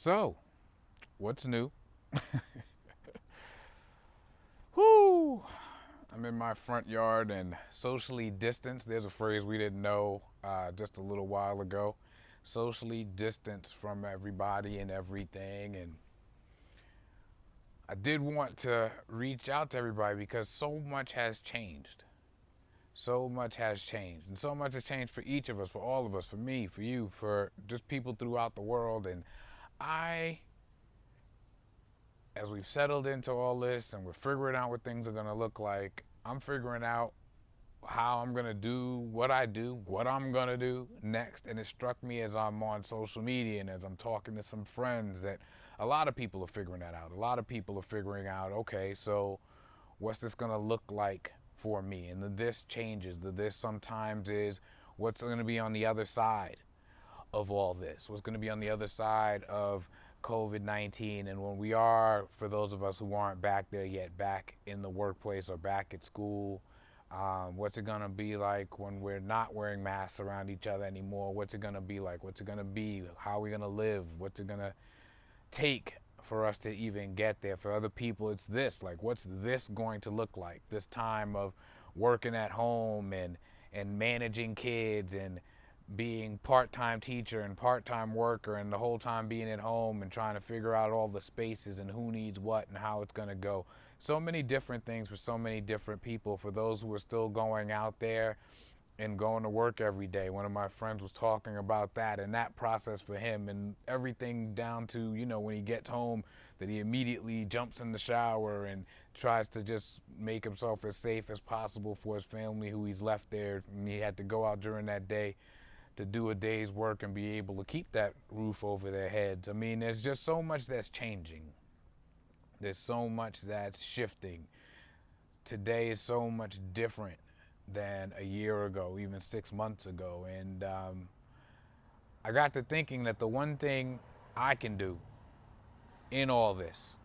So, what's new? Whoo! I'm in my front yard and socially distanced. There's a phrase we didn't know just a little while ago. Socially distanced from everybody and everything. And I did want to reach out to everybody because so much has changed. So much has changed. And so much has changed for each of us, for all of us, for me, for you, for just people throughout the world. And I as we've settled into all this and we're figuring out what things are going to look like, I'm figuring out how I'm going to do what I'm going to do next. And it struck me as I'm on social media and as I'm talking to some friends that a lot of people are figuring that out. A lot of people are figuring out, okay, so what's this going to look like for me? And the this changes. The this sometimes is what's going to be on the other side of all this? What's going to be on the other side of COVID-19? And when we are, for those of us who aren't back there yet, back in the workplace or back at school, what's it going to be like when we're not wearing masks around each other anymore? What's it going to be like? What's it going to be? How are we going to live? What's it going to take for us to even get there? For other people, it's this. Like, what's this going to look like? This time of working at home and managing kids and being part-time teacher and part-time worker and the whole time being at home and trying to figure out all the spaces and who needs what and how it's going to go. So many different things for so many different people. For those who are still going out there and going to work every day, one of my friends was talking about that and that process for him, and everything down to, when he gets home, that he immediately jumps in the shower and tries to just make himself as safe as possible for his family who he's left there, and he had to go out during that day to do a day's work and be able to keep that roof over their heads. I mean, there's just so much that's changing. There's so much that's shifting. Today is so much different than a year ago, even 6 months ago. And I got to thinking that the one thing I can do in all this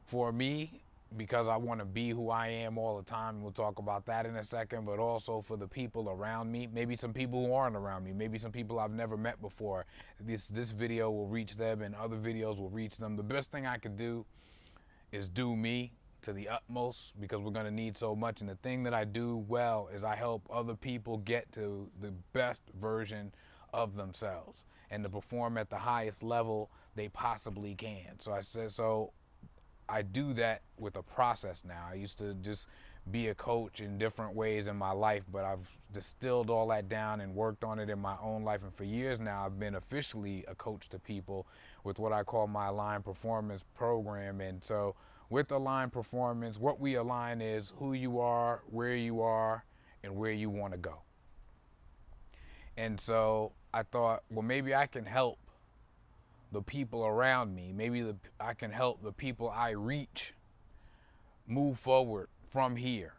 for me, because I want to be who I am all the time, and we'll talk about that in a second, but also for the people around me, maybe some people who aren't around me, maybe some people I've never met before. This video will reach them and other videos will reach them. The best thing I could do is do me to the utmost, because we're going to need so much. And the thing that I do well is I help other people get to the best version of themselves and to perform at the highest level they possibly can. So I do that with a process now. I used to just be a coach in different ways in my life, but I've distilled all that down and worked on it in my own life. And for years now, I've been officially a coach to people with what I call my Align Performance program. And so with Align Performance, what we align is who you are, and where you want to go. And so I thought, well, maybe I can help the people around me. Maybe I can help the people I reach move forward from here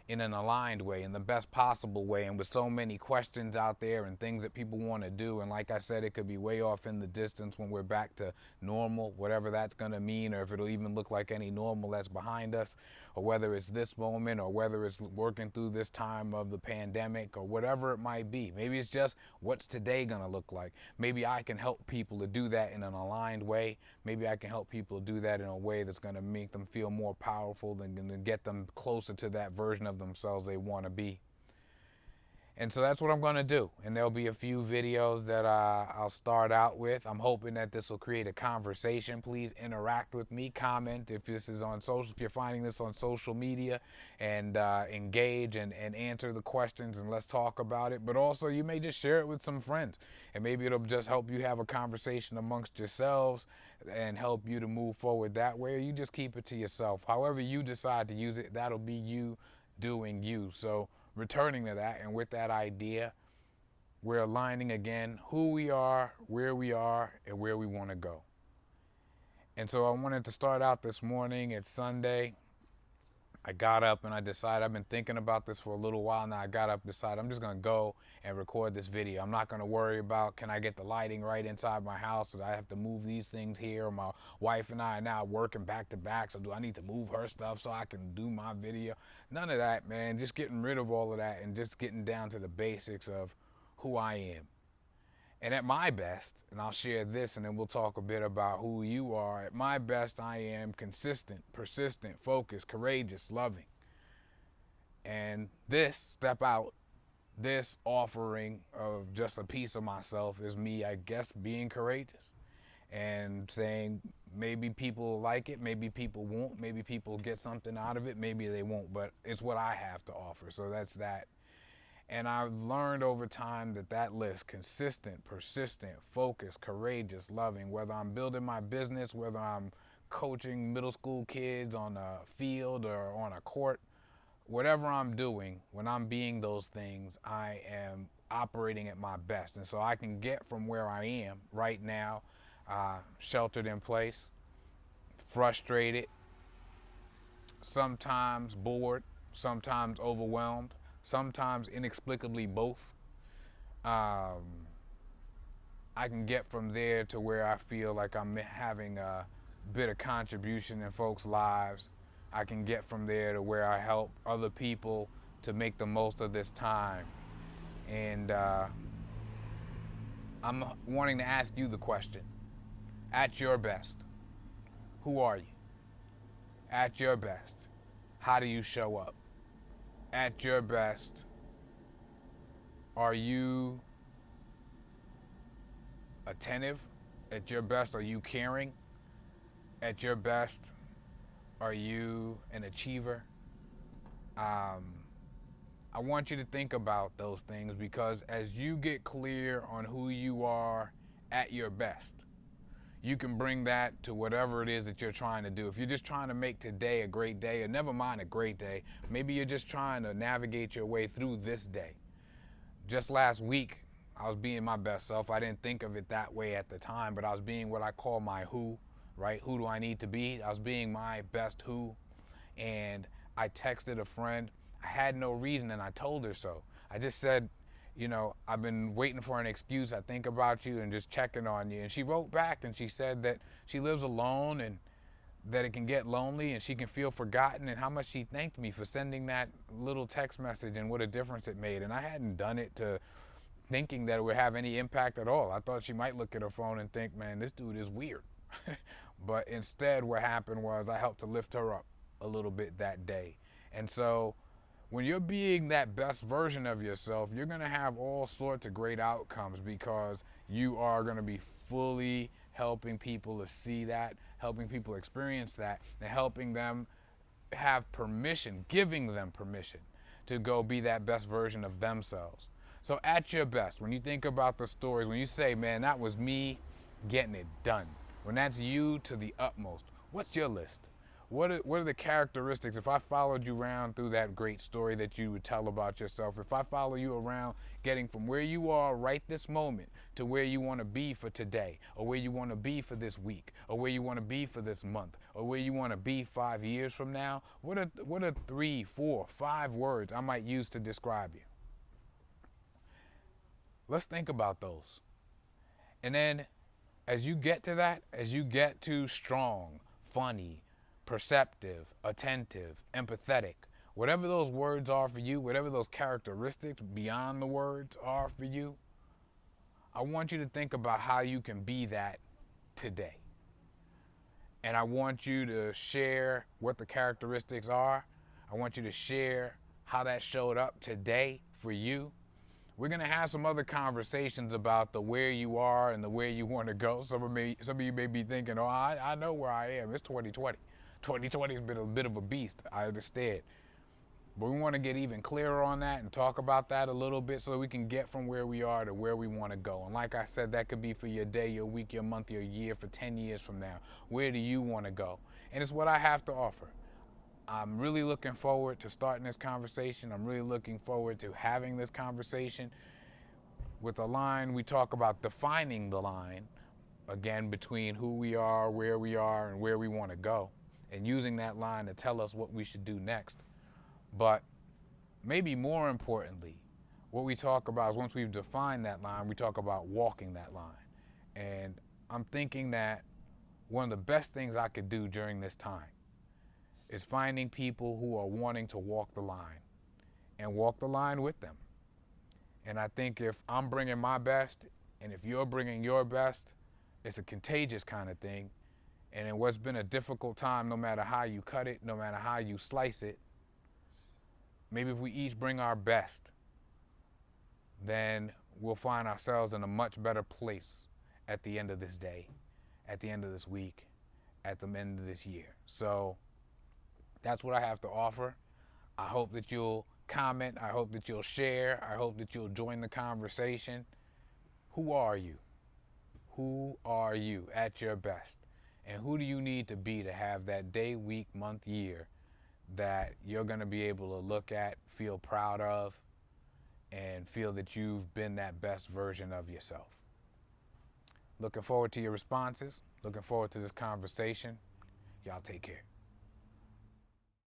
in an aligned way, in the best possible way, and with so many questions out there and things that people want to do. And like I said, it could be way off in the distance when we're back to normal, whatever that's going to mean, or if it'll even look like any normal that's behind us, or whether it's this moment, or whether it's working through this time of the pandemic, or whatever it might be. Maybe it's just what's today going to look like. Maybe I can help people to do that in an aligned way. Maybe I can help people do that in a way that's going to make them feel more powerful and going to get them closer to that version of themselves they want to be. And so that's what I'm going to do. And there'll be a few videos that I'll start out with. I'm hoping that this will create a conversation. Please interact with me. Comment if this is on social, if you're finding this on social media, and engage and answer the questions, and let's talk about it. But also, you may just share it with some friends, and maybe it'll just help you have a conversation amongst yourselves and help you to move forward that way. Or you just keep it to yourself. However you decide to use it, that'll be you doing you. So returning to that, and with that idea, we're aligning again who we are, and where we want to go. And so I wanted to start out this morning. It's Sunday. I got up and I decided, I've been thinking about this for a little while now. I got up, decided I'm just going to go and record this video. I'm not going to worry about, can I get the lighting right inside my house? Do I have to move these things here? Or my wife and I are now working back to back, so do I need to move her stuff so I can do my video? None of that, man. Just getting rid of all of that and just getting down to the basics of who I am And at my best, and I'll share this and then we'll talk a bit about who you are. At my best, I am consistent, persistent, focused, courageous, loving. And this step out, this offering of just a piece of myself is me, I guess, being courageous and saying maybe people like it, maybe people won't, maybe people get something out of it, maybe they won't, but it's what I have to offer. So that's that. And I've learned over time that that list, consistent, persistent, focused, courageous, loving, whether I'm building my business, whether I'm coaching middle school kids on a field or on a court, whatever I'm doing, when I'm being those things, I am operating at my best. And so I can get from where I am right now, sheltered in place, frustrated, sometimes bored, sometimes overwhelmed, sometimes inexplicably both. I can get from there to where I feel like I'm having a bit of contribution in folks' lives. I can get from there to where I help other people to make the most of this time. And I'm wanting to ask you the question, at your best, who are you? At your best, how do you show up? At your best, are you attentive? At your best, are you caring? At your best, are you an achiever? I want you to think about those things, because as you get clear on who you are at your best, you can bring that to whatever it is that you're trying to do. If you're just trying to make today a great day, or never mind a great day, maybe you're just trying to navigate your way through this day. Just last week, I was being my best self. I didn't think of it that way at the time, but I was being what I call my who, right? Who do I need to be? I was being my best who. And I texted a friend. I had no reason, and I told her so. I just said, you know, I've been waiting for an excuse. I think about you and just checking on you. And she wrote back and she said that she lives alone and that it can get lonely and she can feel forgotten, and how much she thanked me for sending that little text message and what a difference it made. And I hadn't done it to thinking that it would have any impact at all. I thought she might look at her phone and think, man, this dude is weird. But instead what happened was I helped to lift her up a little bit that day. And so when you're being that best version of yourself, you're going to have all sorts of great outcomes, because you are going to be fully helping people to see that, helping people experience that, and helping them have permission, giving them permission to go be that best version of themselves. So at your best, when you think about the stories, when you say, man, that was me getting it done, when that's you to the utmost, what's your list? What are the characteristics? If I followed you around through that great story that you would tell about yourself, if I follow you around getting from where you are right this moment to where you want to be for today, or where you want to be for this week, or where you want to be for this month, or where you want to be 5 years from now, what are 3, 4, 5 words I might use to describe you? Let's think about those. And then as you get to that, as you get to strong, funny, perceptive, attentive, empathetic, whatever those words are for you, whatever those characteristics beyond the words are for you, I want you to think about how you can be that today. And I want you to share what the characteristics are. I want you to share how that showed up today for you. We're going to have some other conversations about the where you are and the where you want to go. Some of you may be thinking, oh, I know where I am. It's 2020. 2020 has been a bit of a beast, I understand. But we want to get even clearer on that and talk about that a little bit so that we can get from where we are to where we want to go. And like I said, that could be for your day, your week, your month, your year, for 10 years from now. Where do you want to go? And it's what I have to offer. I'm really looking forward to starting this conversation. I'm really looking forward to having this conversation. With the line, we talk about defining the line, again, between who we are, and where we want to go, and using that line to tell us what we should do next. But maybe more importantly, what we talk about is once we've defined that line, we talk about walking that line. And I'm thinking that one of the best things I could do during this time is finding people who are wanting to walk the line and walk the line with them. And I think if I'm bringing my best, And if you're bringing your best, it's a contagious kind of thing. And in what's been a difficult time, no matter how you cut it, no matter how you slice it, maybe if we each bring our best, then we'll find ourselves in a much better place at the end of this day, at the end of this week, at the end of this year. So that's what I have to offer. I hope that you'll comment. I hope that you'll share. I hope that you'll join the conversation. Who are you? Who are you at your best? And who do you need to be to have that day, week, month, year that you're going to be able to look at, feel proud of, and feel that you've been that best version of yourself? Looking forward to your responses. Looking forward to this conversation. Y'all take care.